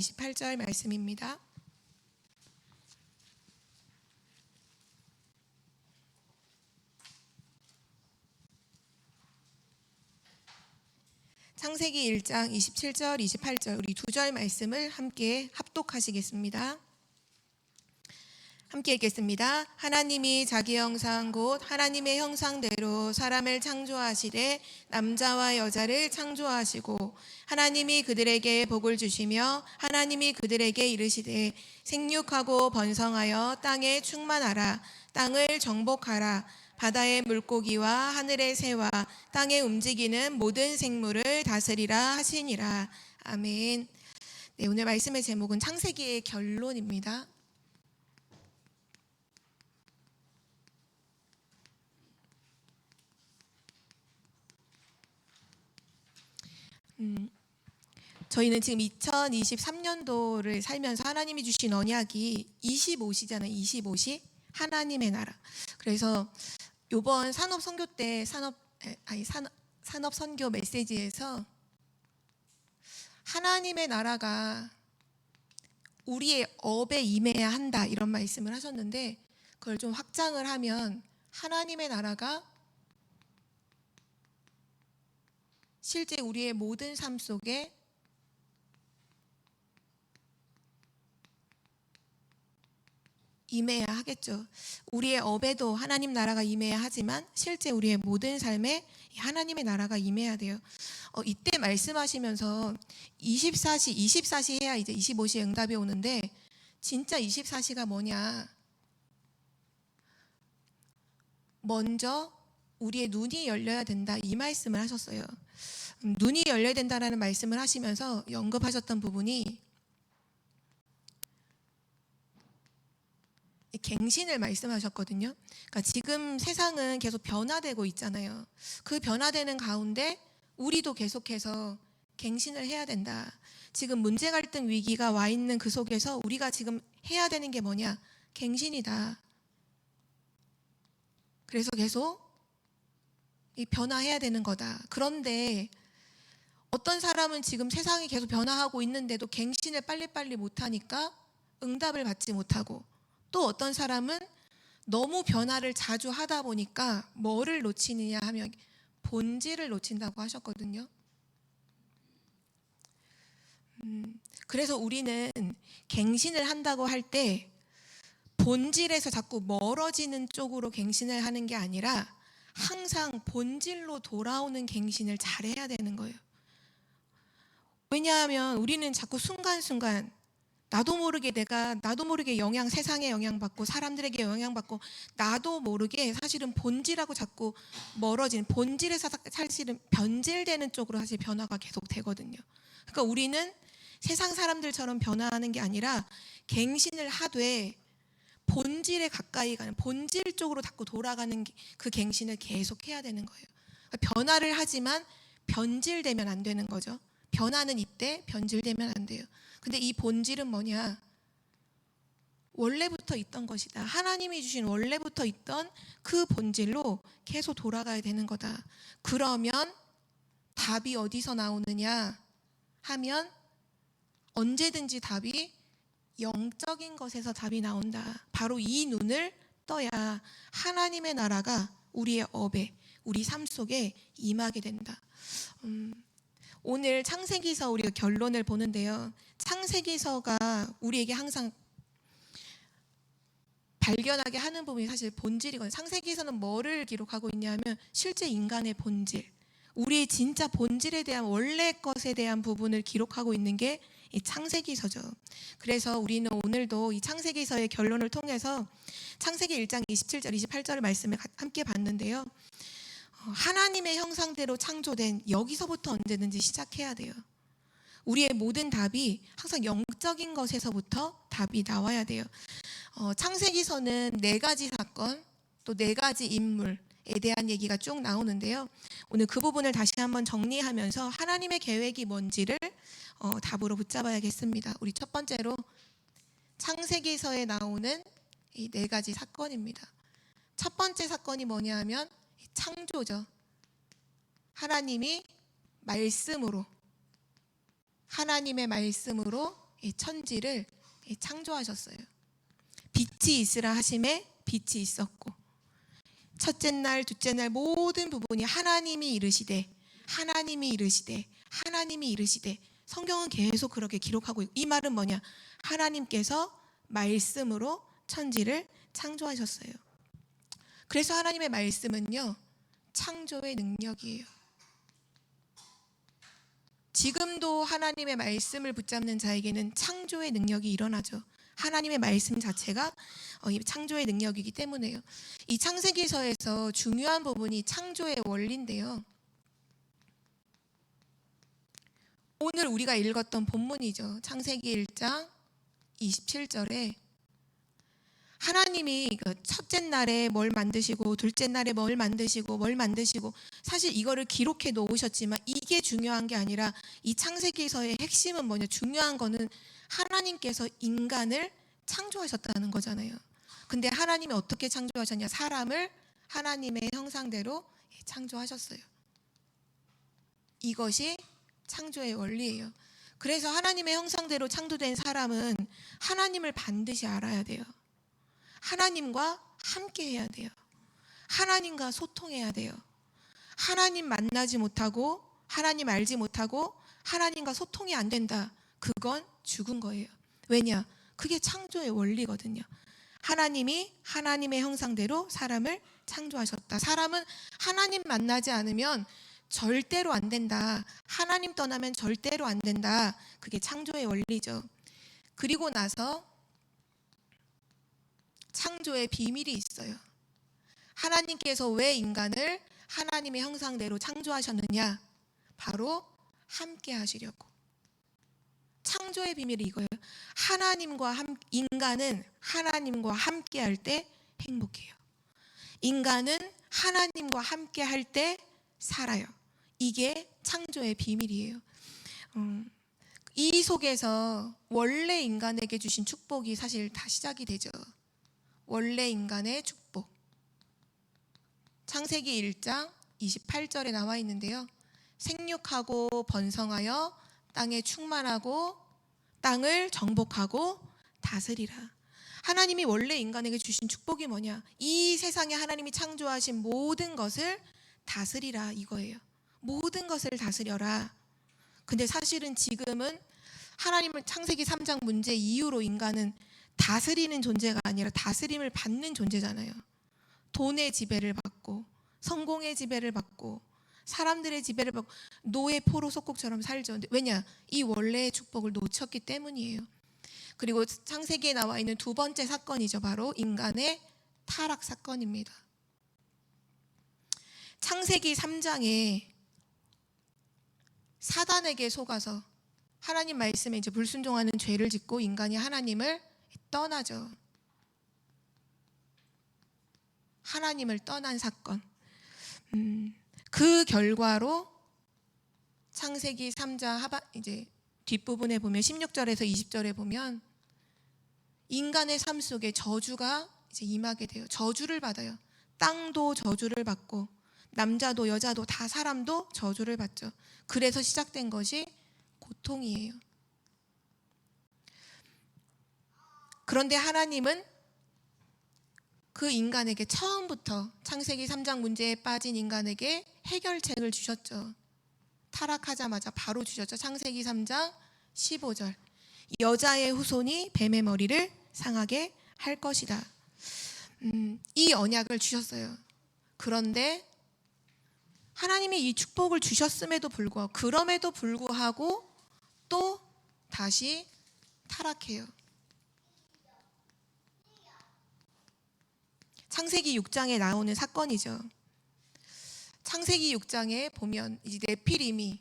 28절 말씀입니다. 창세기 1장 27절, 28절 우리 두 절 말씀을 함께 합독하시겠습니다. 함께 읽겠습니다. 하나님이 자기 형상 곧 하나님의 형상대로 사람을 창조하시되 남자와 여자를 창조하시고 하나님이 그들에게 복을 주시며 하나님이 그들에게 이르시되 생육하고 번성하여 땅에 충만하라. 땅을 정복하라. 바다의 물고기와 하늘의 새와 땅에 움직이는 모든 생물을 다스리라 하시니라. 아멘. 네, 오늘 말씀의 제목은 창세기의 결론입니다. 저희는 지금 2023년도를 살면서 하나님이 주신 언약이 25시잖아요. 25시 하나님의 나라. 그래서 이번 산업 선교 때 산업 선교 메시지에서 하나님의 나라가 우리의 업에 임해야 한다 이런 말씀을 하셨는데, 그걸 좀 확장을 하면 하나님의 나라가 실제 우리의 모든 삶 속에 임해야 하겠죠. 우리의 업에도 하나님 나라가 임해야 하지만 실제 우리의 모든 삶에 하나님의 나라가 임해야 돼요. 이때 말씀하시면서 24시 해야 이제 25시에 응답이 오는데, 진짜 24시가 뭐냐? 먼저 우리의 눈이 열려야 된다 이 말씀을 하셨어요. 눈이 열려야 된다라는 말씀을 하시면서 언급하셨던 부분이 갱신을 말씀하셨거든요. 그러니까 지금 세상은 계속 변화되고 있잖아요. 그 변화되는 가운데 우리도 계속해서 갱신을 해야 된다. 지금 문제 갈등 위기가 와 있는 그 속에서 우리가 지금 해야 되는 게 뭐냐? 갱신이다. 그래서 계속 변화해야 되는 거다. 그런데 어떤 사람은 지금 세상이 계속 변화하고 있는데도 갱신을 빨리빨리 못하니까 응답을 받지 못하고, 또 어떤 사람은 너무 변화를 자주 하다 보니까 뭐를 놓치느냐 하면 본질을 놓친다고 하셨거든요. 그래서 우리는 갱신을 한다고 할 때 본질에서 자꾸 멀어지는 쪽으로 갱신을 하는 게 아니라 항상 본질로 돌아오는 갱신을 잘해야 되는 거예요. 왜냐하면 우리는 자꾸 순간순간 나도 모르게 세상에 영향받고 사람들에게 영향받고 나도 모르게 사실은 본질하고 자꾸 멀어지는, 본질에서 사실은 변질되는 쪽으로 사실 변화가 계속 되거든요. 그러니까 우리는 세상 사람들처럼 변화하는 게 아니라 갱신을 하되 본질에 가까이 가는, 본질 쪽으로 자꾸 돌아가는 그 갱신을 계속 해야 되는 거예요. 그러니까 변화를 하지만 변질되면 안 되는 거죠. 변화는 이때, 변질되면 안 돼요. 근데 이 본질은 뭐냐? 원래부터 있던 것이다. 하나님이 주신 원래부터 있던 그 본질로 계속 돌아가야 되는 거다. 그러면 답이 어디서 나오느냐 하면 언제든지 답이 영적인 것에서 답이 나온다. 바로 이 눈을 떠야 하나님의 나라가 우리의 업에, 우리 삶 속에 임하게 된다. 오늘 창세기서 우리가 결론을 보는데요. 창세기서가 우리에게 항상 발견하게 하는 부분이 사실 본질이거든요. 창세기서는 뭐를 기록하고 있냐면 실제 인간의 본질, 우리의 진짜 본질에 대한 원래 것에 대한 부분을 기록하고 있는 게 이 창세기서죠. 그래서 우리는 오늘도 이 창세기서의 결론을 통해서 창세기 1장 27절, 28절의 말씀을 함께 봤는데요. 하나님의 형상대로 창조된, 여기서부터 언제든지 시작해야 돼요. 우리의 모든 답이 항상 영적인 것에서부터 답이 나와야 돼요. 창세기서는 4가지 사건, 또 4가지 인물에 대한 얘기가 쭉 나오는데요. 오늘 그 부분을 다시 한번 정리하면서 하나님의 계획이 뭔지를 답으로 붙잡아야겠습니다. 우리 첫 번째로 창세기서에 나오는 이 4가지 사건입니다. 첫 번째 사건이 뭐냐 하면 창조죠. 하나님의 말씀으로 이 천지를 창조하셨어요. 빛이 있으라 하심에 빛이 있었고, 첫째 날 둘째 날 모든 부분이 하나님이 이르시되 하나님이 이르시되 하나님이 이르시되, 성경은 계속 그렇게 기록하고 있고, 이 말은 뭐냐? 하나님께서 말씀으로 천지를 창조하셨어요. 그래서 하나님의 말씀은요, 창조의 능력이에요. 지금도 하나님의 말씀을 붙잡는 자에게는 창조의 능력이 일어나죠. 하나님의 말씀 자체가 창조의 능력이기 때문에요. 이 창세기서에서 중요한 부분이 창조의 원리인데요. 오늘 우리가 읽었던 본문이죠. 창세기 1장 27절에 하나님이 첫째 날에 뭘 만드시고 둘째 날에 뭘 만드시고 사실 이거를 기록해 놓으셨지만 이게 중요한 게 아니라, 이 창세기서의 핵심은 뭐냐? 중요한 거는 하나님께서 인간을 창조하셨다는 거잖아요. 근데 하나님이 어떻게 창조하셨냐? 사람을 하나님의 형상대로 창조하셨어요. 이것이 창조의 원리예요. 그래서 하나님의 형상대로 창조된 사람은 하나님을 반드시 알아야 돼요. 하나님과 함께 해야 돼요. 하나님과 소통해야 돼요. 하나님 만나지 못하고 하나님 알지 못하고 하나님과 소통이 안 된다. 그건 죽은 거예요. 왜냐? 그게 창조의 원리거든요. 하나님이 하나님의 형상대로 사람을 창조하셨다. 사람은 하나님 만나지 않으면 절대로 안 된다. 하나님 떠나면 절대로 안 된다. 그게 창조의 원리죠. 그리고 나서 창조의 비밀이 있어요. 하나님께서 왜 인간을 하나님의 형상대로 창조하셨느냐? 바로 함께 하시려고. 창조의 비밀이 이거예요. 인간은 하나님과 함께 할 때 행복해요. 인간은 하나님과 함께 할 때 살아요. 이게 창조의 비밀이에요. 이 속에서 원래 인간에게 주신 축복이 사실 다 시작이 되죠. 원래 인간의 축복. 창세기 1장 28절에 나와 있는데요. 생육하고 번성하여 땅에 충만하고 땅을 정복하고 다스리라. 하나님이 원래 인간에게 주신 축복이 뭐냐? 이 세상에 하나님이 창조하신 모든 것을 다스리라, 이거예요. 모든 것을 다스려라. 근데 사실은 지금은 하나님을 창세기 3장 문제 이후로 인간은 다스리는 존재가 아니라 다스림을 받는 존재잖아요. 돈의 지배를 받고 성공의 지배를 받고 사람들의 지배를 받고 노예 포로 속국처럼 살죠. 왜냐? 이 원래의 축복을 놓쳤기 때문이에요. 그리고 창세기에 나와 있는 두 번째 사건이죠. 바로 인간의 타락 사건입니다. 창세기 3장에 사단에게 속아서 하나님 말씀에 이제 불순종하는 죄를 짓고 인간이 하나님을 떠나죠. 하나님을 떠난 사건. 그 결과로 창세기 3장 이제 뒷부분에 보면 16절에서 20절에 보면 인간의 삶 속에 저주가 이제 임하게 돼요. 저주를 받아요. 땅도 저주를 받고 남자도 여자도 다 사람도 저주를 받죠. 그래서 시작된 것이 고통이에요. 그런데 하나님은 그 인간에게 처음부터 창세기 3장 문제에 빠진 인간에게 해결책을 주셨죠. 타락하자마자 바로 주셨죠. 창세기 3장 15절. 여자의 후손이 뱀의 머리를 상하게 할 것이다. 이 언약을 주셨어요. 그런데 하나님이 이 축복을 주셨음에도 불구하고, 그럼에도 불구하고 또 다시 타락해요. 창세기 6장에 나오는 사건이죠. 창세기 6장에 보면 이제 네피림이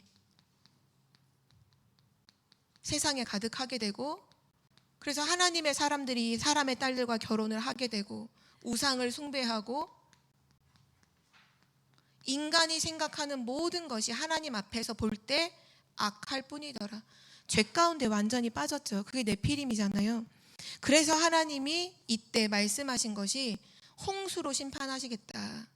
세상에 가득하게 되고, 그래서 하나님의 사람들이 사람의 딸들과 결혼을 하게 되고 우상을 숭배하고 인간이 생각하는 모든 것이 하나님 앞에서 볼 때 악할 뿐이더라. 죄 가운데 완전히 빠졌죠. 그게 네피림이잖아요. 그래서 하나님이 이때 말씀하신 것이 홍수로 심판하시겠다.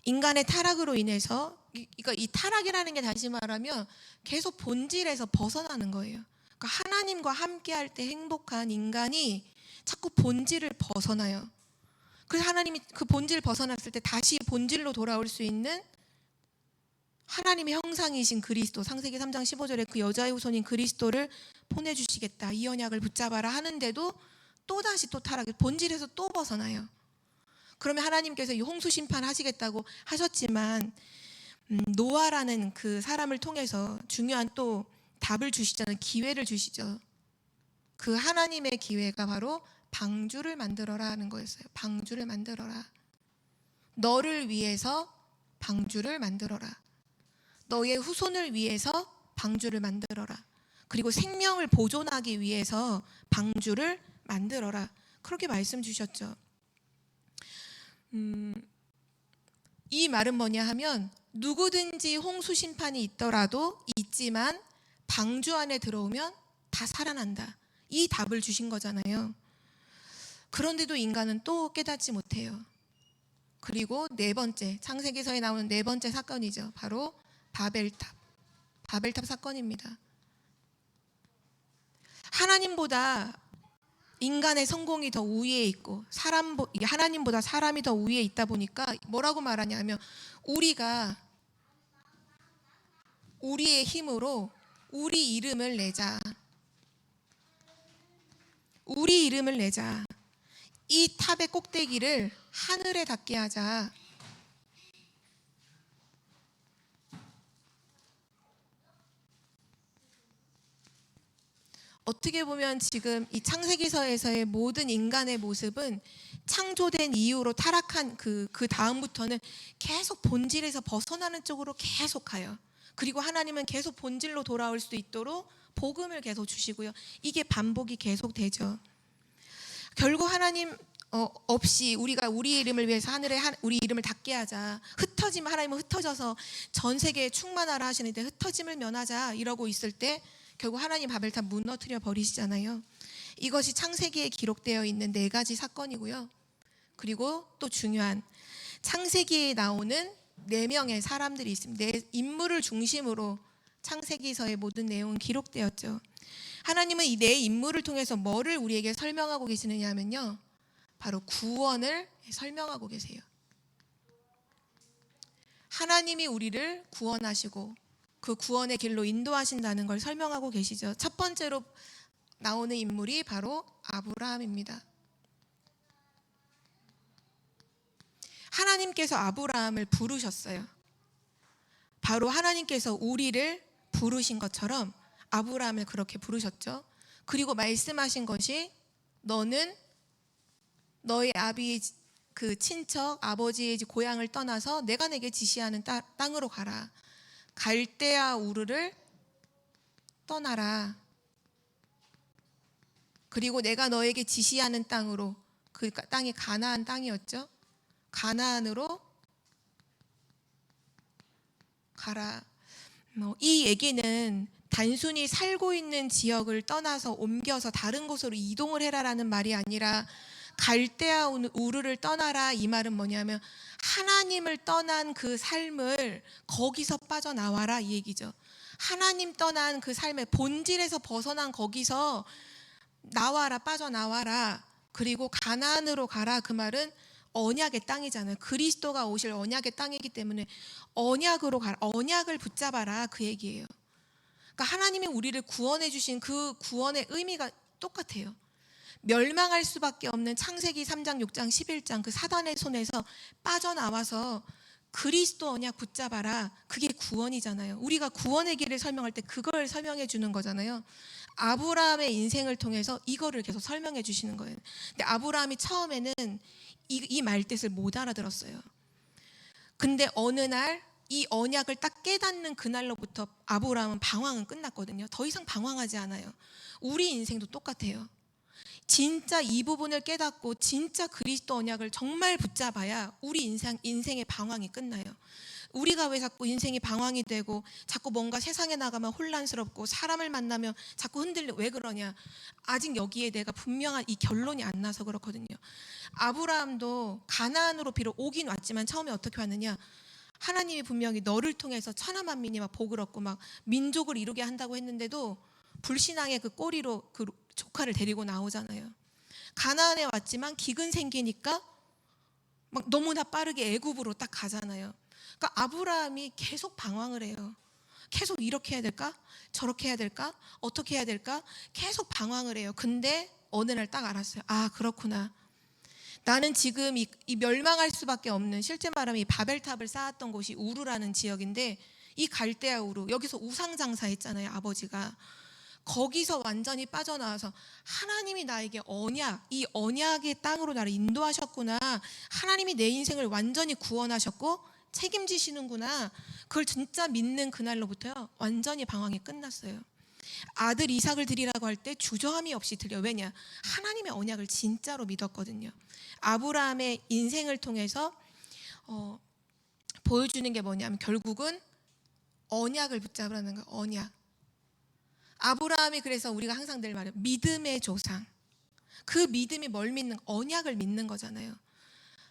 인간의 타락으로 인해서 그러니까 이 타락이라는 게 다시 말하면 계속 본질에서 벗어나는 거예요. 그러니까 하나님과 함께할 때 행복한 인간이 자꾸 본질을 벗어나요. 그래서 하나님이 그 본질을 벗어났을 때 다시 본질로 돌아올 수 있는 하나님의 형상이신 그리스도, 창세기 3장 15절에 그 여자의 후손인 그리스도를 보내주시겠다, 이 언약을 붙잡아라 하는데도 또다시 또 타락해 본질에서 또 벗어나요. 그러면 하나님께서 이 홍수 심판하시겠다고 하셨지만 노아라는 그 사람을 통해서 중요한 또 답을 주시잖아요. 기회를 주시죠. 그 하나님의 기회가 바로 방주를 만들어라 하는 거였어요. 방주를 만들어라. 너를 위해서 방주를 만들어라. 너의 후손을 위해서 방주를 만들어라. 그리고 생명을 보존하기 위해서 방주를 만들어라. 그렇게 말씀 주셨죠. 이 말은 뭐냐 하면 누구든지 홍수 심판이 있지만 방주 안에 들어오면 다 살아난다. 이 답을 주신 거잖아요. 그런데도 인간은 또 깨닫지 못해요. 그리고 네 번째, 창세기서에 나오는 네 번째 사건이죠. 바로 바벨탑 사건입니다. 하나님보다 인간의 성공이 더 우위에 있고 하나님보다 사람이 더 우위에 있다 보니까 뭐라고 말하냐면 우리가 우리의 힘으로 우리 이름을 내자. 우리 이름을 내자. 이 탑의 꼭대기를 하늘에 닿게 하자. 어떻게 보면 지금 이 창세기서에서의 모든 인간의 모습은 창조된 이후로 타락한 그 다음부터는 계속 본질에서 벗어나는 쪽으로 계속 가요. 그리고 하나님은 계속 본질로 돌아올 수 있도록 복음을 계속 주시고요. 이게 반복이 계속 되죠. 결국 하나님 없이 우리가 우리 이름을 위해서 하늘에 우리 이름을 닿게 하자. 흩어지면 하나님은 흩어져서 전 세계에 충만하라 하시는데 흩어짐을 면하자 이러고 있을 때 결국 하나님 바벨탑 무너뜨려 버리시잖아요. 이것이 창세기에 기록되어 있는 네 가지 사건이고요. 그리고 또 중요한 창세기에 나오는 네 명의 사람들이 있습니다. 네 인물을 중심으로 창세기서의 모든 내용은 기록되었죠. 하나님은 이 네 인물을 통해서 뭐를 우리에게 설명하고 계시느냐 하면요, 바로 구원을 설명하고 계세요. 하나님이 우리를 구원하시고 그 구원의 길로 인도하신다는 걸 설명하고 계시죠. 첫 번째로 나오는 인물이 바로 아브라함입니다. 하나님께서 아브라함을 부르셨어요. 바로 하나님께서 우리를 부르신 것처럼 아브라함을 그렇게 부르셨죠. 그리고 말씀하신 것이 너는 너의 그 친척 아버지의 고향을 떠나서 내가 내게 지시하는 땅으로 가라. 갈대아 우르를 떠나라. 그리고 내가 너에게 지시하는 땅으로, 그 땅이 가나안 땅이었죠. 가나안으로 가라. 이 얘기는 단순히 살고 있는 지역을 떠나서 옮겨서 다른 곳으로 이동을 해라라는 말이 아니라 갈대아 우르를 떠나라, 이 말은 뭐냐면 하나님을 떠난 그 삶을 거기서 빠져나와라, 이 얘기죠. 하나님 떠난 그 삶의 본질에서 벗어난 거기서 나와라, 빠져나와라. 그리고 가나안으로 가라, 그 말은 언약의 땅이잖아요. 그리스도가 오실 언약의 땅이기 때문에 언약으로 가라, 언약을 붙잡아라, 그 얘기예요. 그러니까 하나님이 우리를 구원해 주신 그 구원의 의미가 똑같아요. 멸망할 수밖에 없는 창세기 3장, 6장, 11장 그 사단의 손에서 빠져나와서 그리스도 언약 붙잡아라. 그게 구원이잖아요. 우리가 구원의 길을 설명할 때 그걸 설명해 주는 거잖아요. 아브라함의 인생을 통해서 이거를 계속 설명해 주시는 거예요. 근데 아브라함이 처음에는 이 말뜻을 못 알아들었어요. 근데 어느 날 이 언약을 딱 깨닫는 그날로부터 아브라함은 방황은 끝났거든요. 더 이상 방황하지 않아요. 우리 인생도 똑같아요. 진짜 이 부분을 깨닫고 진짜 그리스도 언약을 정말 붙잡아야 우리 인생의 방황이 끝나요. 우리가 왜 자꾸 인생이 방황이 되고 자꾸 뭔가 세상에 나가면 혼란스럽고 사람을 만나면 자꾸 흔들려, 왜 그러냐? 아직 여기에 내가 분명한 이 결론이 안 나서 그렇거든요. 아브라함도 가나안으로 비록 오긴 왔지만 처음에 어떻게 왔느냐? 하나님이 분명히 너를 통해서 천하 만민이 막 복을 얻고 막 민족을 이루게 한다고 했는데도 불신앙의 그 꼬리로 그 조카를 데리고 나오잖아요. 가나안에 왔지만 기근 생기니까 막 너무나 빠르게 애굽으로 딱 가잖아요. 그러니까 아브라함이 계속 방황을 해요. 계속 이렇게 해야 될까? 저렇게 해야 될까? 어떻게 해야 될까? 계속 방황을 해요. 근데 어느 날 딱 알았어요. 아, 그렇구나. 나는 지금 이 멸망할 수밖에 없는, 실제 말하면 이 바벨탑을 쌓았던 곳이 우르라는 지역인데, 이 갈대아 우르, 여기서 우상 장사했잖아요, 아버지가. 거기서 완전히 빠져나와서 하나님이 나에게 언약, 이 언약의 땅으로 나를 인도하셨구나. 하나님이 내 인생을 완전히 구원하셨고 책임지시는구나. 그걸 진짜 믿는 그날로부터요, 완전히 방황이 끝났어요. 아들 이삭을 드리라고 할 때 주저함이 없이 드려. 왜냐? 하나님의 언약을 진짜로 믿었거든요. 아브라함의 인생을 통해서 보여주는 게 뭐냐면 결국은 언약을 붙잡으라는 거예요. 언약. 아브라함이, 그래서 우리가 항상 늘 말해요, 믿음의 조상. 그 믿음이 뭘 믿는? 언약을 믿는 거잖아요.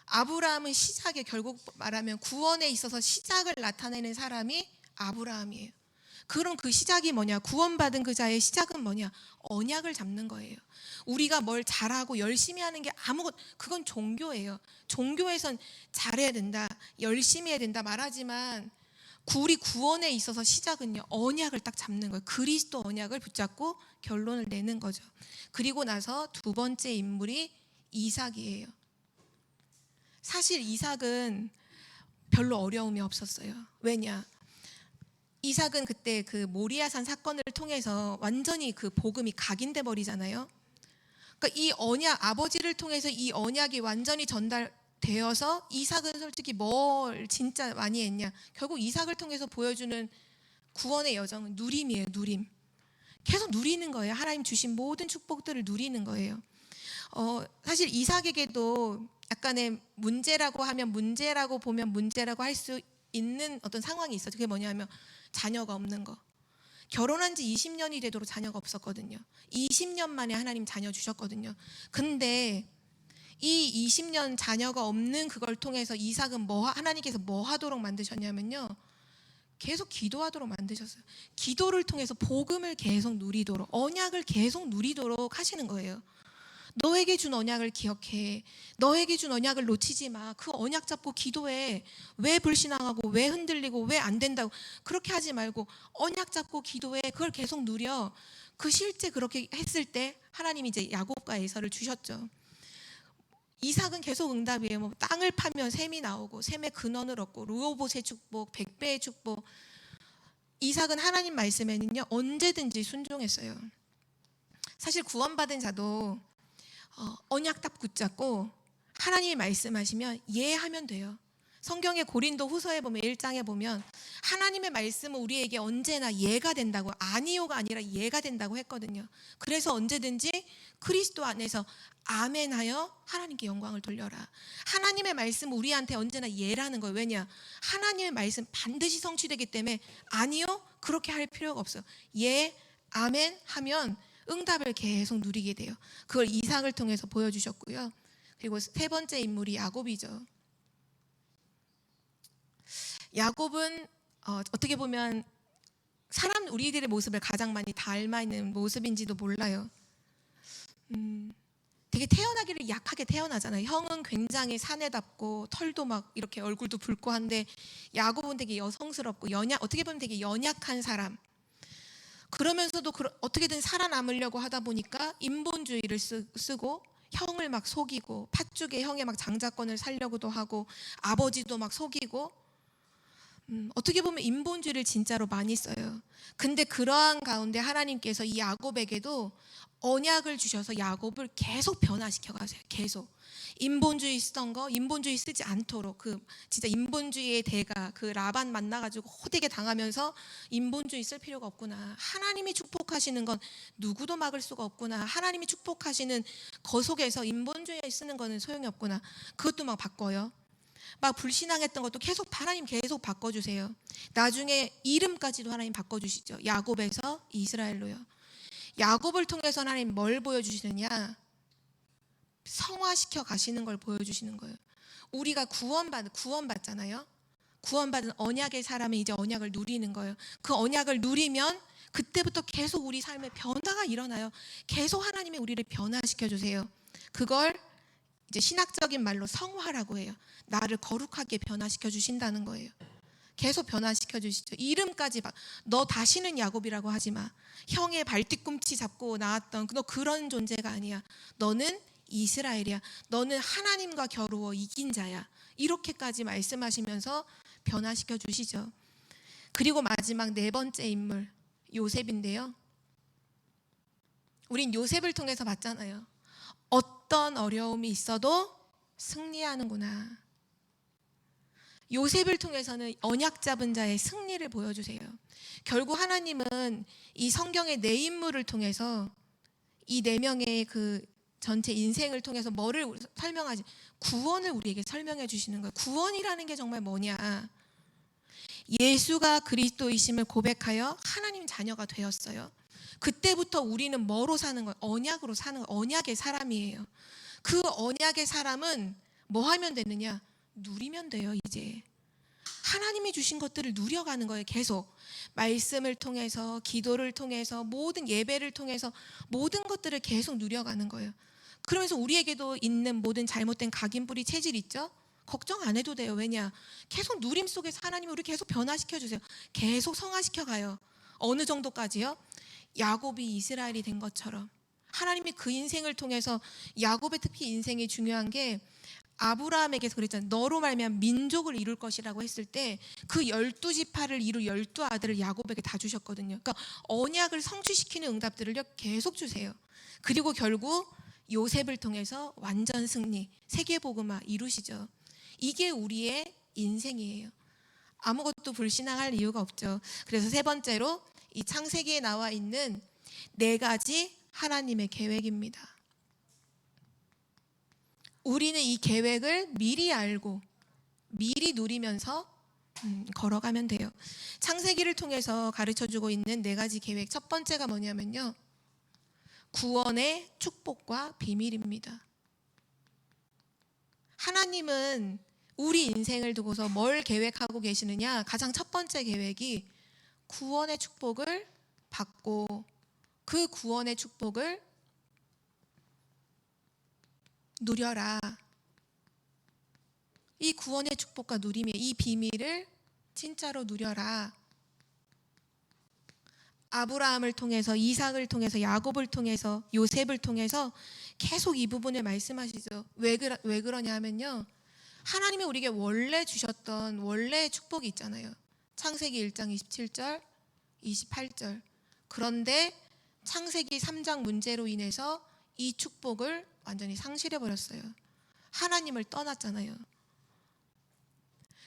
아브라함은 시작에, 결국 말하면 구원에 있어서 시작을 나타내는 사람이 아브라함이에요. 그럼 그 시작이 뭐냐? 구원받은 그 자의 시작은 뭐냐? 언약을 잡는 거예요. 우리가 뭘 잘하고 열심히 하는 게 그건 종교예요. 종교에선 잘해야 된다, 열심히 해야 된다 말하지만 우리 구원에 있어서 시작은요, 언약을 딱 잡는 거예요. 그리스도 언약을 붙잡고 결론을 내는 거죠. 그리고 나서 두 번째 인물이 이삭이에요. 사실 이삭은 별로 어려움이 없었어요. 왜냐? 이삭은 그때 그 모리아산 사건을 통해서 완전히 그 복음이 각인돼 버리잖아요. 그러니까 이 언약, 아버지를 통해서 이 언약이 완전히 전달되어서 이삭은 솔직히 뭘 진짜 많이 했냐? 결국 이삭을 통해서 보여주는 구원의 여정은 누림이에요. 누림. 계속 누리는 거예요. 하나님 주신 모든 축복들을 누리는 거예요. 사실 이삭에게도 약간의 문제라고 보면 문제라고 할 수 있는 어떤 상황이 있었죠. 그게 뭐냐면 자녀가 없는 거. 결혼한 지 20년이 되도록 자녀가 없었거든요. 20년 만에 하나님 자녀 주셨거든요. 근데 이 20년 자녀가 없는 그걸 통해서 이삭은 하나님께서 뭐 하도록 만드셨냐면요, 계속 기도하도록 만드셨어요. 기도를 통해서 복음을 계속 누리도록, 언약을 계속 누리도록 하시는 거예요. 너에게 준 언약을 기억해. 너에게 준 언약을 놓치지 마. 그 언약 잡고 기도해. 왜 불신앙하고 왜 흔들리고 왜 안 된다고 그렇게 하지 말고 언약 잡고 기도해. 그걸 계속 누려. 그 실제 그렇게 했을 때 하나님이 이제 야곱과 에서를 주셨죠. 이삭은 계속 응답이에요. 뭐 땅을 파면 샘이 나오고 샘의 근원을 얻고 르호봇의 축복, 100배의 축복. 이삭은 하나님 말씀에는요, 언제든지 순종했어요. 사실 구원받은 자도 언약 딱 붙잡고 하나님이 말씀하시면 예하면 돼요. 성경의 고린도 후서에 보면 1장에 보면 하나님의 말씀은 우리에게 언제나 예가 된다고, 아니요가 아니라 예가 된다고 했거든요. 그래서 언제든지 그리스도 안에서 아멘하여 하나님께 영광을 돌려라. 하나님의 말씀은 우리한테 언제나 예라는 거예요. 왜냐? 하나님의 말씀 반드시 성취되기 때문에 아니요 그렇게 할 필요가 없어요. 예, 아멘 하면 응답을 계속 누리게 돼요. 그걸 이삭을 통해서 보여주셨고요. 그리고 세 번째 인물이 야곱이죠. 야곱은 어떻게 보면 우리들의 모습을 가장 많이 닮아 있는 모습인지도 몰라요. 되게 태어나기를 약하게 태어나잖아요. 형은 굉장히 사내답고 털도 막 이렇게 얼굴도 붉고 한데 야곱은 되게 여성스럽고 어떻게 보면 되게 연약한 사람. 그러면서도 어떻게든 살아남으려고 하다 보니까 인본주의를 쓰고 형을 막 속이고 팥죽에 형의 막 장자권을 살려고도 하고 아버지도 막 속이고, 어떻게 보면 인본주의를 진짜로 많이 써요. 근데 그러한 가운데 하나님께서 이 야곱에게도 언약을 주셔서 야곱을 계속 변화시켜 가세요. 계속 인본주의 쓰던 거 인본주의 쓰지 않도록, 진짜 인본주의의 대가 라반 만나가지고 호되게 당하면서 인본주의 쓸 필요가 없구나. 하나님이 축복하시는 건 누구도 막을 수가 없구나. 하나님이 축복하시는 거 속에서 인본주의 쓰는 거는 소용이 없구나. 그것도 막 바꿔요. 막 불신앙했던 것도 하나님 계속 바꿔주세요. 나중에 이름까지도 하나님 바꿔주시죠. 야곱에서 이스라엘로요. 야곱을 통해서 하나님 뭘 보여주시느냐? 성화시켜 가시는 걸 보여주시는 거예요. 우리가 구원받잖아요. 구원받은 언약의 사람은 이제 언약을 누리는 거예요. 그 언약을 누리면 그때부터 계속 우리 삶에 변화가 일어나요. 계속 하나님이 우리를 변화시켜 주세요. 그걸 이제 신학적인 말로 성화라고 해요. 나를 거룩하게 변화시켜 주신다는 거예요. 계속 변화시켜 주시죠. 이름까지 너 다시는 야곱이라고 하지 마. 형의 발뒤꿈치 잡고 나왔던 너 그런 존재가 아니야. 너는 이스라엘이야. 너는 하나님과 겨루어 이긴 자야. 이렇게까지 말씀하시면서 변화시켜 주시죠. 그리고 마지막 네 번째 인물 요셉인데요. 우린 요셉을 통해서 봤잖아요. 어떤 어려움이 있어도 승리하는구나. 요셉을 통해서는 언약 잡은 자의 승리를 보여주세요. 결국 하나님은 이 성경의 네 인물을 통해서 이 네 명의 그 전체 인생을 통해서 뭐를 설명하지? 구원을 우리에게 설명해 주시는 거예요. 구원이라는 게 정말 뭐냐? 예수가 그리스도이심을 고백하여 하나님 자녀가 되었어요. 그때부터 우리는 뭐로 사는 거예요? 언약으로 사는 거예요. 언약의 사람이에요. 그 언약의 사람은 뭐 하면 되느냐? 누리면 돼요. 이제 하나님이 주신 것들을 누려가는 거예요. 계속 말씀을 통해서, 기도를 통해서, 모든 예배를 통해서 모든 것들을 계속 누려가는 거예요. 그러면서 우리에게도 있는 모든 잘못된 각인뿌리 체질 있죠? 걱정 안 해도 돼요. 왜냐? 계속 누림 속에서 하나님이 우리 계속 변화시켜 주세요. 계속 성화시켜 가요. 어느 정도까지요? 야곱이 이스라엘이 된 것처럼 하나님이 그 인생을 통해서, 야곱의 특히 인생이 중요한 게 아브라함에게서 그랬잖아요. 너로 말미암아 민족을 이룰 것이라고 했을 때 그 12지파를 이룰 12아들을 야곱에게 다 주셨거든요. 그러니까 언약을 성취시키는 응답들을 계속 주세요. 그리고 결국 요셉을 통해서 완전 승리, 세계복음화 이루시죠. 이게 우리의 인생이에요. 아무것도 불신앙할 이유가 없죠. 그래서 세 번째로 이 창세기에 나와 있는 네 가지 하나님의 계획입니다. 우리는 이 계획을 미리 알고 미리 누리면서 걸어가면 돼요. 창세기를 통해서 가르쳐주고 있는 네 가지 계획, 첫 번째가 뭐냐면요, 구원의 축복과 비밀입니다. 하나님은 우리 인생을 두고서 뭘 계획하고 계시느냐? 가장 첫 번째 계획이 구원의 축복을 받고 그 구원의 축복을 누려라. 이 구원의 축복과 누림의 이 비밀을 진짜로 누려라. 아브라함을 통해서, 이삭을 통해서, 야곱을 통해서, 요셉을 통해서 계속 이 부분을 말씀하시죠. 왜 그러냐 하면요, 하나님이 우리에게 원래 주셨던 원래의 축복이 있잖아요. 창세기 1장 27절, 28절. 그런데 창세기 3장 문제로 인해서 이 축복을 완전히 상실해버렸어요. 하나님을 떠났잖아요.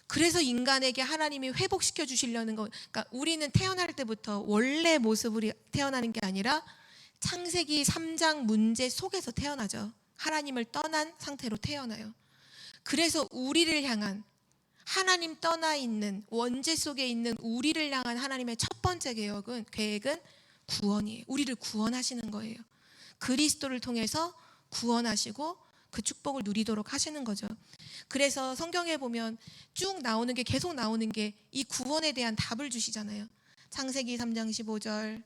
그래서 인간에게 하나님이 회복시켜 주시려는 거, 그러니까 우리는 태어날 때부터 원래 모습으로 태어나는 게 아니라 창세기 3장 문제 속에서 태어나죠. 하나님을 떠난 상태로 태어나요. 그래서 우리를 향한, 하나님 떠나 있는 원죄 속에 있는 우리를 향한 하나님의 첫 번째 계획은 구원이에요. 우리를 구원하시는 거예요. 그리스도를 통해서 구원하시고 그 축복을 누리도록 하시는 거죠. 그래서 성경에 보면 쭉 나오는 게, 계속 나오는 게 이 구원에 대한 답을 주시잖아요. 창세기 3장 15절,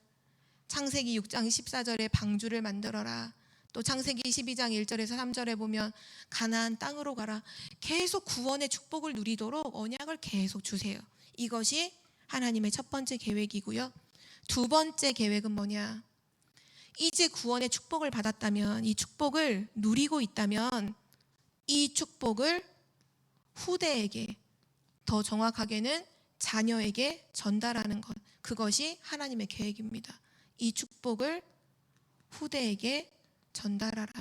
창세기 6장 14절에 방주를 만들어라. 또 창세기 12장 1절에서 3절에 보면 가나안 땅으로 가라. 계속 구원의 축복을 누리도록 언약을 계속 주세요. 이것이 하나님의 첫 번째 계획이고요. 두 번째 계획은 뭐냐? 이제 구원의 축복을 받았다면, 이 축복을 누리고 있다면 이 축복을 후대에게, 더 정확하게는 자녀에게 전달하는 것, 그것이 하나님의 계획입니다. 이 축복을 후대에게 전달하라.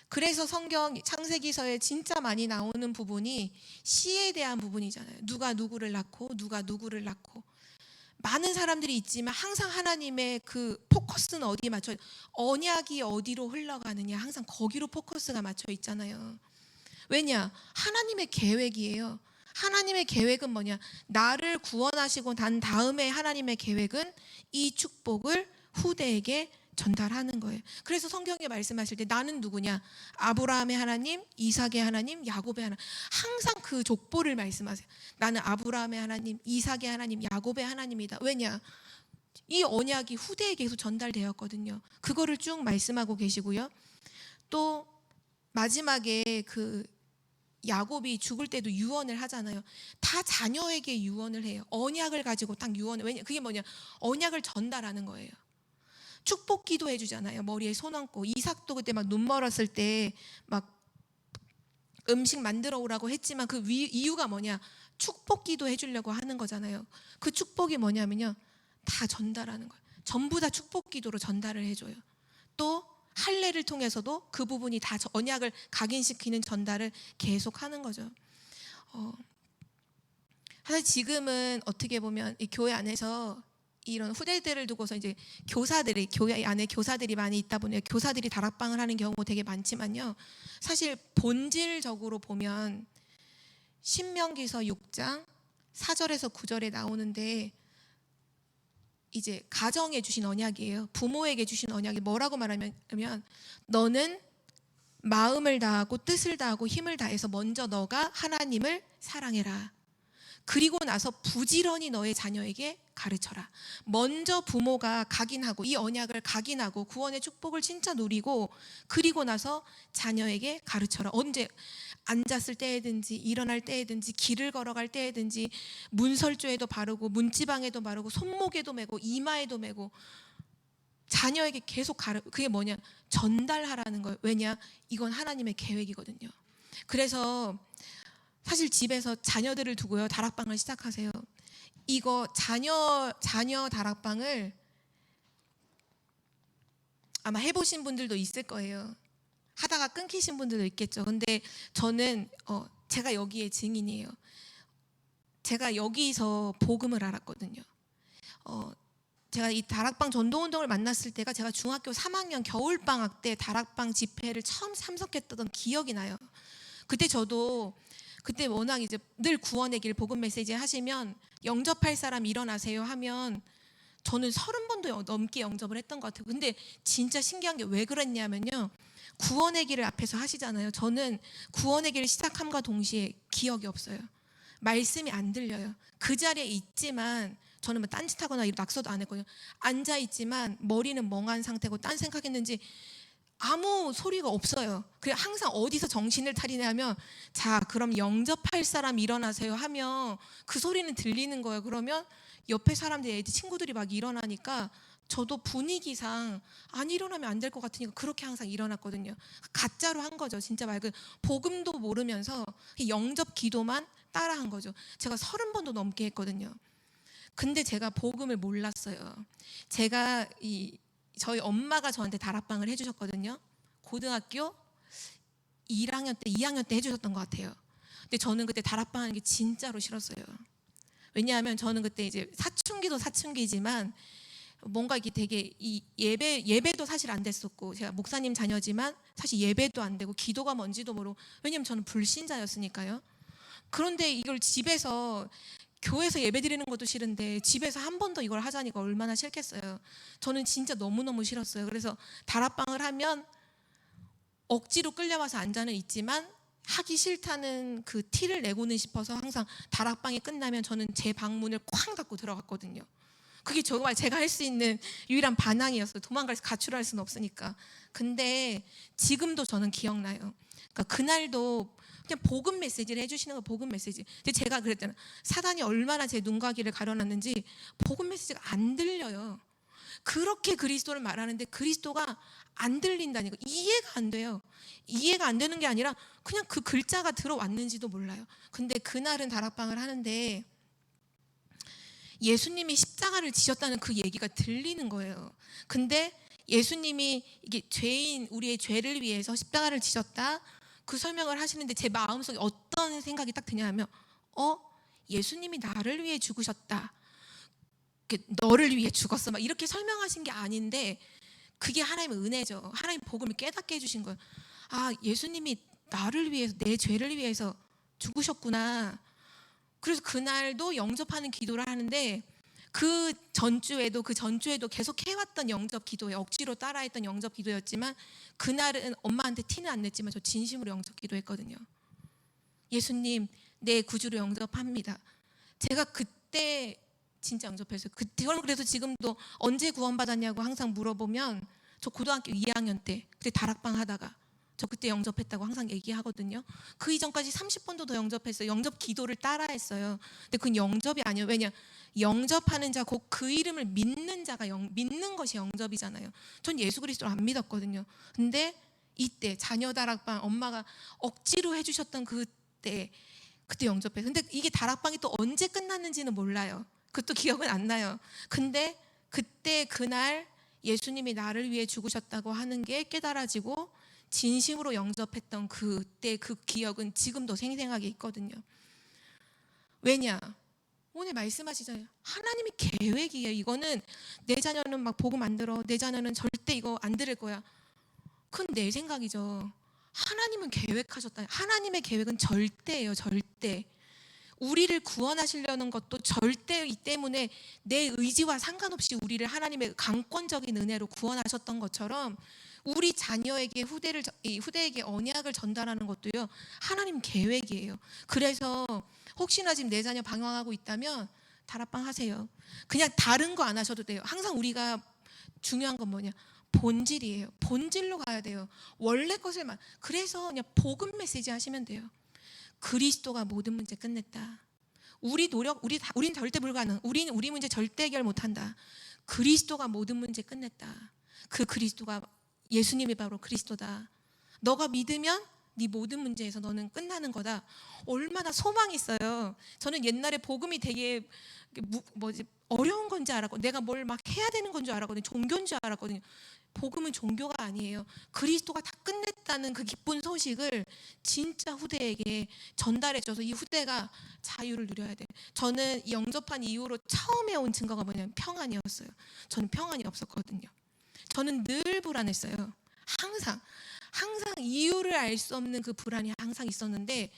그래서 성경 창세기서에 진짜 많이 나오는 부분이 씨에 대한 부분이잖아요. 누가 누구를 낳고 누가 누구를 낳고. 많은 사람들이 있지만 항상 하나님의 그 포커스는 어디에 맞춰, 언약이 어디로 흘러가느냐, 항상 거기로 포커스가 맞춰 있잖아요. 왜냐? 하나님의 계획이에요. 하나님의 계획은 뭐냐? 나를 구원하시고 난 다음에 하나님의 계획은 이 축복을 후대에게 전달하는 거예요. 그래서 성경에 말씀하실 때 나는 누구냐? 아브라함의 하나님, 이삭의 하나님, 야곱의 하나님. 항상 그 족보를 말씀하세요. 나는 아브라함의 하나님, 이삭의 하나님, 야곱의 하나님이다. 왜냐? 이 언약이 후대에게 계속 전달되었거든요. 그거를 쭉 말씀하고 계시고요. 또 마지막에 그 야곱이 죽을 때도 유언을 하잖아요. 다 자녀에게 유언을 해요. 언약을 가지고 딱 유언을. 왜냐? 그게 뭐냐? 언약을 전달하는 거예요. 축복 기도해 주잖아요. 머리에 손 얹고. 이삭도 그때 막 눈 멀었을 때 막 음식 만들어 오라고 했지만 그 이유가 뭐냐? 축복 기도해 주려고 하는 거잖아요. 그 축복이 뭐냐면요, 다 전달하는 거예요. 전부 다 축복 기도로 전달을 해줘요. 또 할례를 통해서도 그 부분이 다 언약을 각인시키는 전달을 계속하는 거죠. 사실 지금은 어떻게 보면 이 교회 안에서 이런 후대들을 두고서 이제 교사들이, 교회 안에 교사들이 많이 있다 보니 교사들이 다락방을 하는 경우 되게 많지만요. 사실 본질적으로 보면 신명기서 6장 4절에서 9절에 나오는데 이제 가정에 주신 언약이에요. 부모에게 주신 언약이 뭐라고 말하면, 너는 마음을 다하고 뜻을 다하고 힘을 다해서 먼저 너가 하나님을 사랑해라. 그리고 나서 부지런히 너의 자녀에게 가르쳐라. 먼저 부모가 각인하고 이 언약을 각인하고 구원의 축복을 진짜 누리고 그리고 나서 자녀에게 가르쳐라. 언제? 앉았을 때에든지 일어날 때에든지 길을 걸어갈 때에든지 문설주에도 바르고 문지방에도 바르고 손목에도 매고 이마에도 매고 자녀에게 계속 그게 뭐냐? 전달하라는 거예요. 왜냐? 이건 하나님의 계획이거든요. 그래서 사실 집에서 자녀들을 두고요, 다락방을 시작하세요. 이거 자녀 다락방을 아마 해보신 분들도 있을 거예요. 하다가 끊기신 분들도 있겠죠. 근데 저는 제가 여기에 증인이에요. 제가 여기서 복음을 알았거든요. 제가 이 다락방 전도운동을 만났을 때가 제가 중학교 3학년 겨울방학 때 다락방 집회를 처음 참석했던 기억이 나요. 그때 워낙 이제 늘 구원의 길 복음 메시지 하시면 영접할 사람 일어나세요 하면 저는 30번도 넘게 영접을 했던 것 같아요. 근데 진짜 신기한 게 왜 그랬냐면요, 구원의 길을 앞에서 하시잖아요. 저는 구원의 길을 시작함과 동시에 기억이 없어요. 말씀이 안 들려요. 그 자리에 있지만 저는 뭐 딴짓하거나 낙서도 안 했거든요. 앉아있지만 머리는 멍한 상태고 딴 생각했는지 아무 소리가 없어요. 그냥 항상 어디서 정신을 차리냐면, 자 그럼 영접할 사람 일어나세요 하면 그 소리는 들리는 거예요. 그러면 옆에 사람들, 애들 친구들이 막 일어나니까 저도 분위기상 안 일어나면 안 될 것 같으니까 그렇게 항상 일어났거든요. 가짜로 한 거죠. 진짜 말 그대로 복음도 모르면서 영접 기도만 따라한 거죠. 제가 30번도 넘게 했거든요. 근데 제가 복음을 몰랐어요. 제가 저희 엄마가 저한테 다락방을 해주셨거든요. 고등학교 1학년 때, 2학년 때 해주셨던 것 같아요. 근데 저는 그때 다락방 하는 게 진짜로 싫었어요. 왜냐하면 저는 그때 이제 사춘기도 사춘기지만 뭔가 이게 되게 예배도 사실 안 됐었고, 제가 목사님 자녀지만 사실 예배도 안 되고 기도가 뭔지도 모르고, 왜냐면 저는 불신자였으니까요. 그런데 이걸 집에서, 교회에서 예배 드리는 것도 싫은데 집에서 한 번 더 이걸 하자니까 얼마나 싫겠어요. 저는 진짜 너무너무 싫었어요. 그래서 다락방을 하면 억지로 끌려와서 앉아는 있지만 하기 싫다는 그 티를 내고는 싶어서 항상 다락방이 끝나면 저는 제 방문을 쾅 닫고 들어갔거든요. 그게 정말 제가 할 수 있는 유일한 반항이었어요. 가출할 수는 없으니까. 근데 지금도 저는 기억나요. 그러니까 그날도 그냥 복음 메시지를 해주시는 거, 복음 메시지. 근데 제가 그랬잖아요. 사단이 얼마나 제 눈과 귀를 가려놨는지 복음 메시지가 안 들려요. 그렇게 그리스도를 말하는데 그리스도가 안 들린다니까. 이해가 안 돼요. 이해가 안 되는 게 아니라 그냥 그 글자가 들어왔는지도 몰라요. 근데 그날은 다락방을 하는데 예수님이 십자가를 지셨다는 그 얘기가 들리는 거예요. 근데 예수님이 이게 우리의 죄를 위해서 십자가를 지셨다, 그 설명을 하시는데 제 마음속에 어떤 생각이 딱 드냐면, 예수님이 나를 위해 죽으셨다, 너를 위해 죽었어, 막 이렇게 설명하신 게 아닌데 그게 하나님의 은혜죠. 하나님 복음을 깨닫게 해주신 거예요. 아, 예수님이 나를 위해서, 내 죄를 위해서 죽으셨구나. 그래서 그날도 영접하는 기도를 하는데 그 전주에도 계속 해왔던 영접 기도에 억지로 따라했던 영접 기도였지만 그날은 엄마한테 티는 안 냈지만 저 진심으로 영접 기도했거든요. 예수님, 내 구주로 영접합니다. 제가 그때 진짜 영접했어요. 저는 그래서 지금도 언제 구원받았냐고 항상 물어보면 저 고등학교 2학년 때 그때 다락방 하다가 저 그때 영접했다고 항상 얘기하거든요. 그 이전까지 30번도 더 영접했어요. 영접 기도를 따라했어요. 근데 그건 영접이 아니에요. 왜냐? 영접하는 자, 곧 그 이름을 믿는 자가 믿는 것이 영접이잖아요. 전 예수 그리스도를 안 믿었거든요. 근데 이때 자녀 다락방 엄마가 억지로 해주셨던 그때 영접해. 근데 이게 다락방이 또 언제 끝났는지는 몰라요. 그것도 기억은 안 나요. 근데 그때 그날 예수님이 나를 위해 죽으셨다고 하는 게 깨달아지고 진심으로 영접했던 그때 그 기억은 지금도 생생하게 있거든요. 왜냐? 오늘 말씀하시잖아요. 하나님의 계획이에요. 이거는 내 자녀는 막 복음 안 들어. 내 자녀는 절대 이거 안 들을 거야. 그건 내 생각이죠. 하나님은 계획하셨다. 하나님의 계획은 절대예요. 절대. 우리를 구원하시려는 것도 절대이기 때문에 내 의지와 상관없이 우리를 하나님의 강권적인 은혜로 구원하셨던 것처럼 우리 자녀에게 후대에게 언약을 전달하는 것도요 하나님 계획이에요. 그래서 혹시나 지금 내 자녀 방황하고 있다면 다락방 하세요. 그냥 다른 거 안 하셔도 돼요. 항상 우리가 중요한 건 뭐냐? 본질이에요. 본질로 가야 돼요. 원래 것을만. 그래서 그냥 복음 메시지 하시면 돼요. 그리스도가 모든 문제 끝냈다. 우린 절대 불가능. 우리 문제 절대 해결 못한다. 그리스도가 모든 문제 끝냈다. 그 그리스도가 예수님이 바로 그리스도다. 너가 믿으면 네 모든 문제에서 너는 끝나는 거다. 얼마나 소망이 있어요. 저는 옛날에 복음이 되게 어려운 건지 알았고 내가 뭘 막 해야 되는 건 줄 알았거든요. 종교인 줄 알았거든요. 복음은 종교가 아니에요. 그리스도가 다 끝냈다는 그 기쁜 소식을 진짜 후대에게 전달해줘서 이 후대가 자유를 누려야 돼. 저는 영접한 이후로 처음에 온 증거가 뭐냐면 평안이었어요. 저는 평안이 없었거든요. 저는 늘 불안했어요. 항상 이유를 알 수 없는 그 불안이 항상 있었는데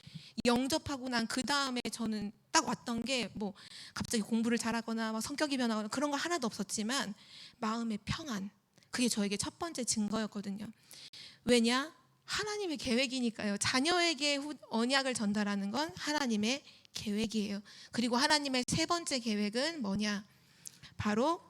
영접하고 난 그 다음에 저는 딱 왔던 게 뭐 갑자기 공부를 잘하거나 막 성격이 변하거나 그런 거 하나도 없었지만 마음의 평안, 그게 저에게 첫 번째 증거였거든요. 왜냐? 하나님의 계획이니까요. 자녀에게 언약을 전달하는 건 하나님의 계획이에요. 그리고 하나님의 세 번째 계획은 뭐냐? 바로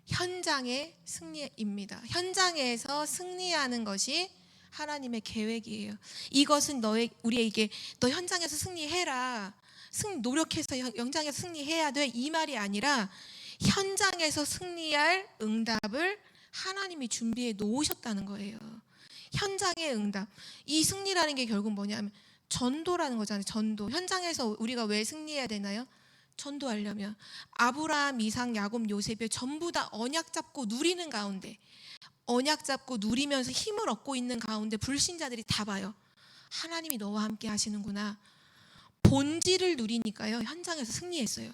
현장의 승리입니다. 현장에서 승리하는 것이 하나님의 계획이에요. 이것은 우리에게 너 현장에서 승리해라. 노력해서 현장에서 승리해야 돼. 이 말이 아니라 현장에서 승리할 응답을 하나님이 준비해 놓으셨다는 거예요. 현장의 응답. 이 승리라는 게 결국 뭐냐면 전도라는 거잖아요. 전도. 현장에서 우리가 왜 승리해야 되나요? 전도하려면 아브라함, 이삭, 야곱, 요셉이 전부 다 언약 잡고 누리는 가운데, 언약 잡고 누리면서 힘을 얻고 있는 가운데 불신자들이 다 봐요. 하나님이 너와 함께 하시는구나. 본질을 누리니까요 현장에서 승리했어요.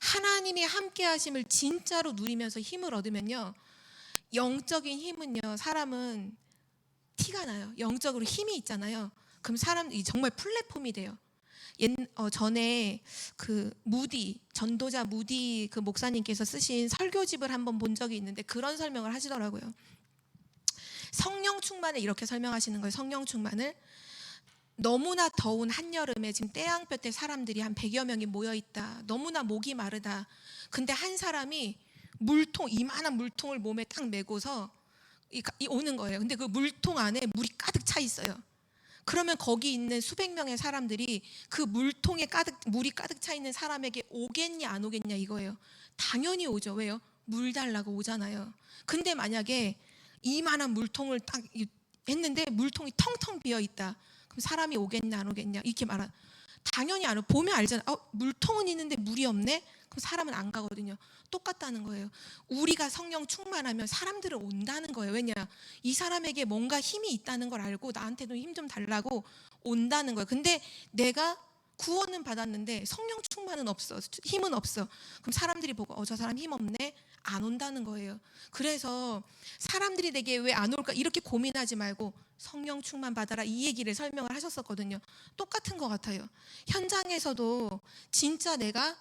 하나님이 함께 하심을 진짜로 누리면서 힘을 얻으면요, 영적인 힘은요, 사람은 티가 나요. 영적으로 힘이 있잖아요. 그럼 사람이 정말 플랫폼이 돼요. 전에 그 전도자 무디 그 목사님께서 쓰신 설교집을 한번 본 적이 있는데 그런 설명을 하시더라고요. 성령 충만을 이렇게 설명하시는 거예요. 성령 충만을 너무나 더운 한여름에 지금 태양볕에 사람들이 한 100여 명이 모여있다. 너무나 목이 마르다. 근데 한 사람이 이만한 물통을 몸에 딱 메고서 오는 거예요. 근데 그 물통 안에 물이 가득 차 있어요. 그러면 거기 있는 수백 명의 사람들이 그 물통에 물이 가득 차 있는 사람에게 오겠냐 안 오겠냐 이거예요. 당연히 오죠. 왜요? 물 달라고 오잖아요. 근데 만약에 이만한 물통을 딱 했는데 물통이 텅텅 비어 있다. 그럼 사람이 오겠냐 안 오겠냐 이렇게 말하. 당연히 안 오. 보면 알잖아. 물통은 있는데 물이 없네. 그럼 사람은 안 가거든요. 똑같다는 거예요. 우리가 성령 충만하면 사람들은 온다는 거예요. 왜냐? 이 사람에게 뭔가 힘이 있다는 걸 알고 나한테도 힘 좀 달라고 온다는 거예요. 근데 내가 구원은 받았는데 성령 충만은 없어. 힘은 없어. 그럼 사람들이 보고 저 사람 힘 없네? 안 온다는 거예요. 그래서 사람들이 내게 왜 안 올까 이렇게 고민하지 말고 성령 충만 받아라 이 얘기를 설명을 하셨었거든요. 똑같은 것 같아요. 현장에서도 진짜 내가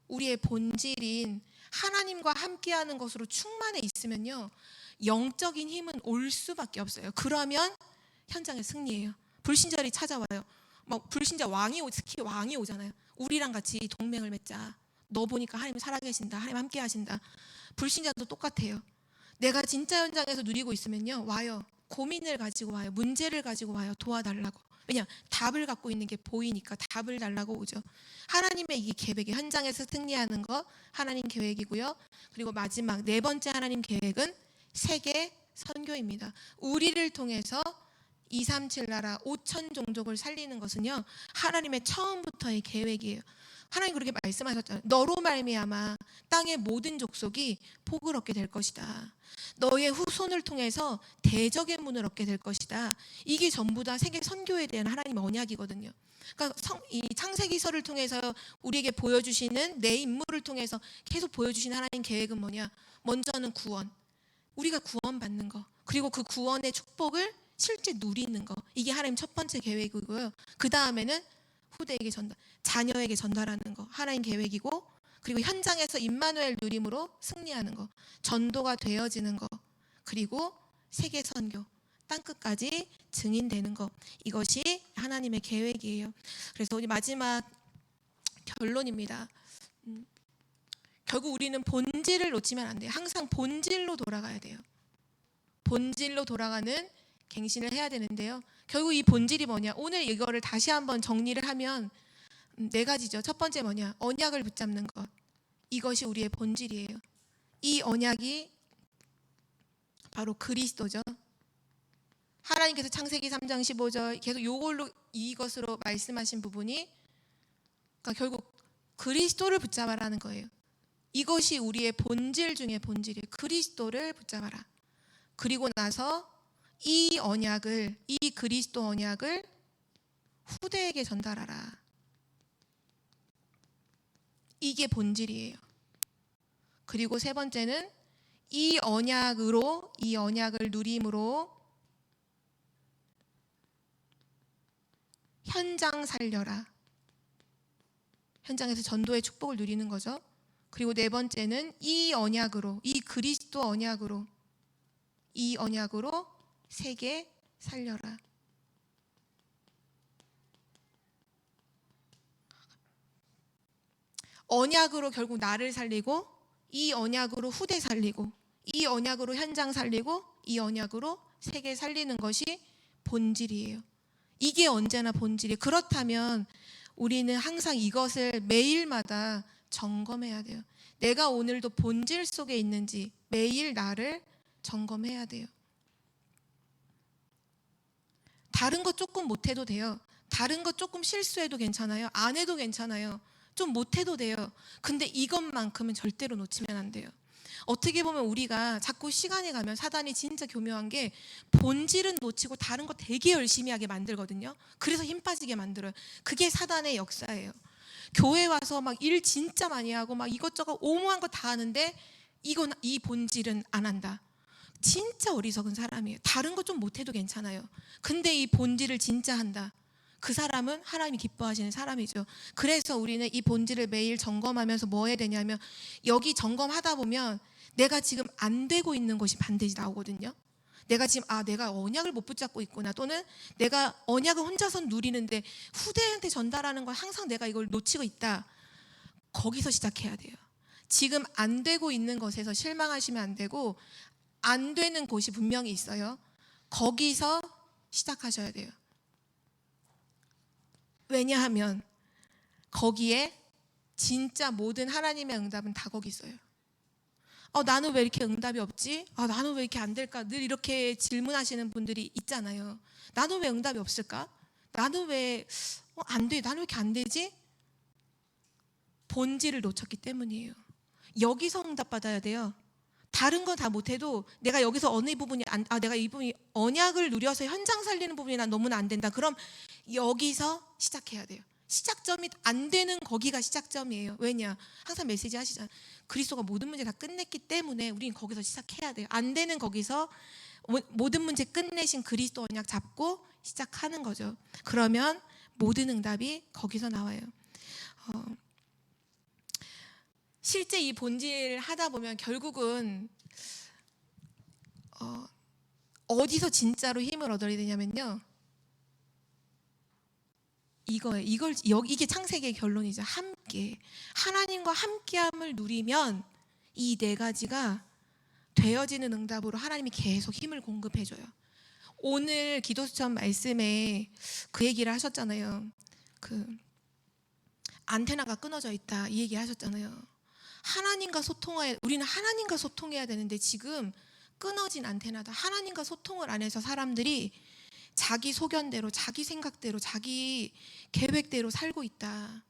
우리의 본질인 하나님과 함께하는 것으로 충만해 있으면요, 영적인 힘은 올 수밖에 없어요. 그러면 현장에 승리해요. 불신자들이 찾아와요. 막 불신자 특히 왕이 오잖아요. 우리랑 같이 동맹을 맺자. 너 보니까 하나님 살아계신다. 하나님 함께 하신다. 불신자도 똑같아요. 내가 진짜 현장에서 누리고 있으면요, 와요. 고민을 가지고 와요. 문제를 가지고 와요. 도와달라고. 왜냐, 답을 갖고 있는 게 보이니까 답을 달라고 오죠. 하나님의 이 계획이 현장에서 승리하는 거 하나님 계획이고요. 그리고 마지막 네 번째 하나님 계획은 세계 선교입니다. 우리를 통해서 237 나라 5천 종족을 살리는 것은요, 하나님의 처음부터의 계획이에요. 하나님 그렇게 말씀하셨잖아요. 너로 말미암아 땅의 모든 족속이 복을 얻게 될 것이다. 너의 후손을 통해서 대적의 문을 얻게 될 것이다. 이게 전부 다 세계 선교에 대한 하나님의 언약이거든요. 그러니까 이 창세기서를 통해서 우리에게 보여주시는 내 인물을 통해서 계속 보여주시는 하나님 계획은 뭐냐? 먼저는 구원. 우리가 구원받는 거. 그리고 그 구원의 축복을 실제 누리는 거. 이게 하나님 첫 번째 계획이고요. 그 다음에는 후대에게 자녀에게 전달하는 거. 하나님 계획이고, 그리고 현장에서 임마누엘 누림으로 승리하는 거. 전도가 되어지는 거. 그리고 세계 선교. 땅끝까지 증인되는 거. 이것이 하나님의 계획이에요. 그래서 우리 마지막 결론입니다. 결국 우리는 본질을 놓치면 안 돼요. 항상 본질로 돌아가야 돼요. 본질로 돌아가는 갱신을 해야 되는데요. 결국 이 본질이 뭐냐? 오늘 이거를 다시 한번 정리를 하면 네 가지죠. 첫 번째 뭐냐? 언약을 붙잡는 것. 이것이 우리의 본질이에요. 이 언약이 바로 그리스도죠. 하나님께서 창세기 3장 15절 계속 이것으로 말씀하신 부분이, 그러니까 결국 그리스도를 붙잡아라는 거예요. 이것이 우리의 본질 중에 본질이에요. 그리스도를 붙잡아라. 그리고 나서 이 그리스도 언약을 후대에게 전달하라. 이게 본질이에요. 그리고 세 번째는 이 언약을 누림으로 현장 살려라. 현장에서 전도의 축복을 누리는 거죠. 그리고 네 번째는 이 그리스도 언약으로 세계 살려라. 언약으로 결국 나를 살리고, 이 언약으로 후대 살리고, 이 언약으로 현장 살리고, 이 언약으로 세계 살리는 것이 본질이에요. 이게 언제나 본질이에요. 그렇다면 우리는 항상 이것을 매일마다 점검해야 돼요. 내가 오늘도 본질 속에 있는지 매일 나를 점검해야 돼요. 다른 거 조금 못해도 돼요. 다른 거 조금 실수해도 괜찮아요. 안 해도 괜찮아요. 좀 못해도 돼요. 근데 이것만큼은 절대로 놓치면 안 돼요. 어떻게 보면 우리가 자꾸 시간이 가면 사단이 진짜 교묘한 게 본질은 놓치고 다른 거 되게 열심히 하게 만들거든요. 그래서 힘 빠지게 만들어요. 그게 사단의 역사예요. 교회 와서 막 일 진짜 많이 하고 막 이것저것 오모한 거 다 하는데 이 본질은 안 한다. 진짜 어리석은 사람이에요. 다른 거 좀 못해도 괜찮아요. 근데 이 본질을 진짜 한다. 그 사람은 하나님이 기뻐하시는 사람이죠. 그래서 우리는 이 본질을 매일 점검하면서 뭐 해야 되냐면, 여기 점검하다 보면 내가 지금 안 되고 있는 것이 반드시 나오거든요. 내가 지금 내가 언약을 못 붙잡고 있구나, 또는 내가 언약을 혼자서 누리는데 후대한테 전달하는 건 항상 내가 이걸 놓치고 있다. 거기서 시작해야 돼요. 지금 안 되고 있는 것에서 실망하시면 안 되고, 안 되는 곳이 분명히 있어요. 거기서 시작하셔야 돼요. 왜냐하면 거기에 진짜 모든 하나님의 응답은 다 거기 있어요. 나는 왜 이렇게 응답이 없지? 나는 왜 이렇게 안 될까? 늘 이렇게 질문하시는 분들이 있잖아요. 나는 왜 응답이 없을까? 나는 왜 안 돼? 나는 왜 이렇게 안 되지? 본질을 놓쳤기 때문이에요. 여기서 응답받아야 돼요. 다른 건 다 못해도 내가 여기서 어느 부분이 내가 이 부분이 언약을 누려서 현장 살리는 부분이 난 너무나 안 된다. 그럼 여기서 시작해야 돼요. 시작점이 안 되는 거기가 시작점이에요. 왜냐? 항상 메시지 하시잖아요. 그리스도가 모든 문제 다 끝냈기 때문에 우리는 거기서 시작해야 돼요. 안 되는 거기서 모든 문제 끝내신 그리스도 언약 잡고 시작하는 거죠. 그러면 모든 응답이 거기서 나와요. 실제 이 본질을 하다 보면 결국은 어디서 진짜로 힘을 얻어야 되냐면요. 이거예요. 이게 창세기의 결론이죠. 함께. 하나님과 함께함을 누리면 이 네 가지가 되어지는 응답으로 하나님이 계속 힘을 공급해줘요. 오늘 기도수천 말씀에 그 얘기를 하셨잖아요. 그 안테나가 끊어져 있다 이 얘기 하셨잖아요. 우리는 하나님과 소통해야 되는데 지금 끊어진 안테나다. 하나님과 소통을 안 해서 사람들이 자기 소견대로, 자기 생각대로, 자기 계획대로 살고 있다.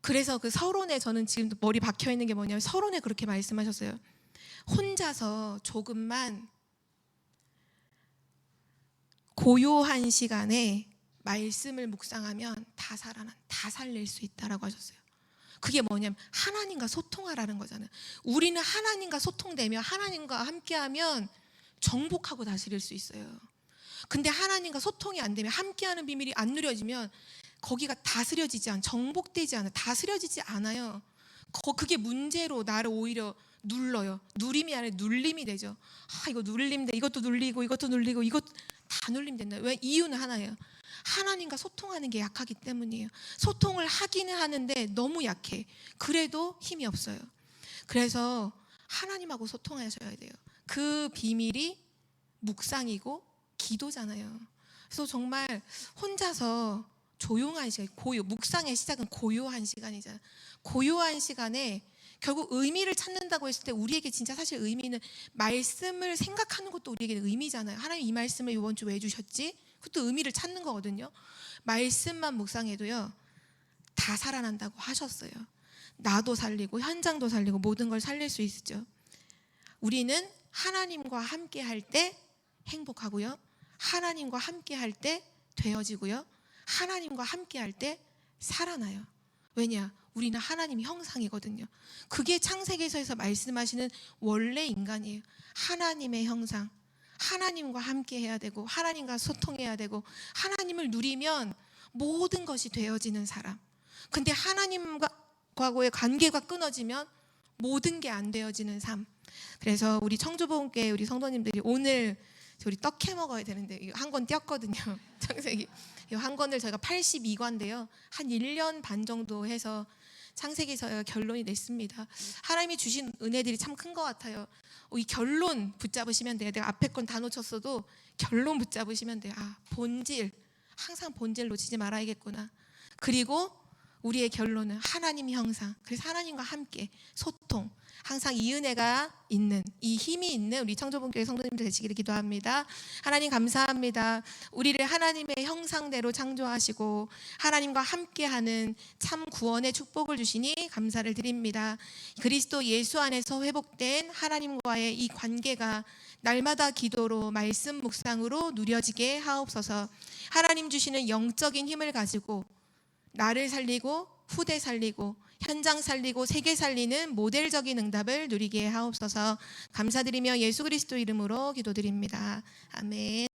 그래서 그 서론에 저는 지금 머리 박혀 있는 게 뭐냐면 서론에 그렇게 말씀하셨어요. 혼자서 조금만 고요한 시간에 말씀을 묵상하면 다 살릴 수 있다라고 하셨어요. 그게 뭐냐면 하나님과 소통하라는 거잖아요. 우리는 하나님과 소통되며 하나님과 함께하면 정복하고 다스릴 수 있어요. 근데 하나님과 소통이 안 되면 함께하는 비밀이 안 누려지면 거기가 정복되지 않아요. 다스려지지 않아요. 그게 문제로 나를 오히려 눌러요. 누림이 아니라 눌림이 되죠. 이거 눌림돼. 이것도 눌리고 이것도 눌리고 이것 다 눌림된다. 왜? 이유는 하나예요. 하나님과 소통하는 게 약하기 때문이에요. 소통을 하기는 하는데 너무 약해. 그래도 힘이 없어요. 그래서 하나님하고 소통하셔야 돼요. 그 비밀이 묵상이고 기도잖아요. 그래서 정말 혼자서 조용한 시간, 묵상의 시작은 고요한 시간이잖아요. 고요한 시간에 결국 의미를 찾는다고 했을 때 우리에게 진짜 사실 의미는 말씀을 생각하는 것도 우리에게 의미잖아요. 하나님 이 말씀을 이번 주 왜 주셨지? 그것도 의미를 찾는 거거든요. 말씀만 묵상해도요 다 살아난다고 하셨어요. 나도 살리고 현장도 살리고 모든 걸 살릴 수 있죠. 우리는 하나님과 함께 할 때 행복하고요. 하나님과 함께 할 때 되어지고요. 하나님과 함께 할 때 살아나요. 왜냐? 우리는 하나님의 형상이거든요. 그게 창세기에서 말씀하시는 원래 인간이에요. 하나님의 형상. 하나님과 함께 해야 되고 하나님과 소통해야 되고 하나님을 누리면 모든 것이 되어지는 사람. 근데 하나님과의 관계가 끊어지면 모든 게 안 되어지는 삶. 그래서 우리 청주복음교회 우리 성도님들이 오늘 우리 떡해 먹어야 되는데 한 권 띄었거든요. 창세기 이 한 권을 저희가 82권인데요. 한 1년 반 정도 해서 창세기서 결론이 냈습니다. 하나님이 주신 은혜들이 참 큰 것 같아요. 이 결론 붙잡으시면 돼요. 내가 앞에 건 다 놓쳤어도 결론 붙잡으시면 돼요. 본질, 항상 본질 놓치지 말아야겠구나. 그리고 우리의 결론은 하나님의 형상. 그래서 하나님과 함께 소통. 항상 이 은혜가 있는, 이 힘이 있는 우리 청조분교회 성도님들 되시기를 기도합니다. 하나님 감사합니다. 우리를 하나님의 형상대로 창조하시고 하나님과 함께하는 참 구원의 축복을 주시니 감사를 드립니다. 그리스도 예수 안에서 회복된 하나님과의 이 관계가 날마다 기도로 말씀 묵상으로 누려지게 하옵소서. 하나님 주시는 영적인 힘을 가지고 나를 살리고 후대 살리고 현장 살리고 세계 살리는 모델적인 응답을 누리게 하옵소서. 감사드리며 예수 그리스도 이름으로 기도드립니다. 아멘.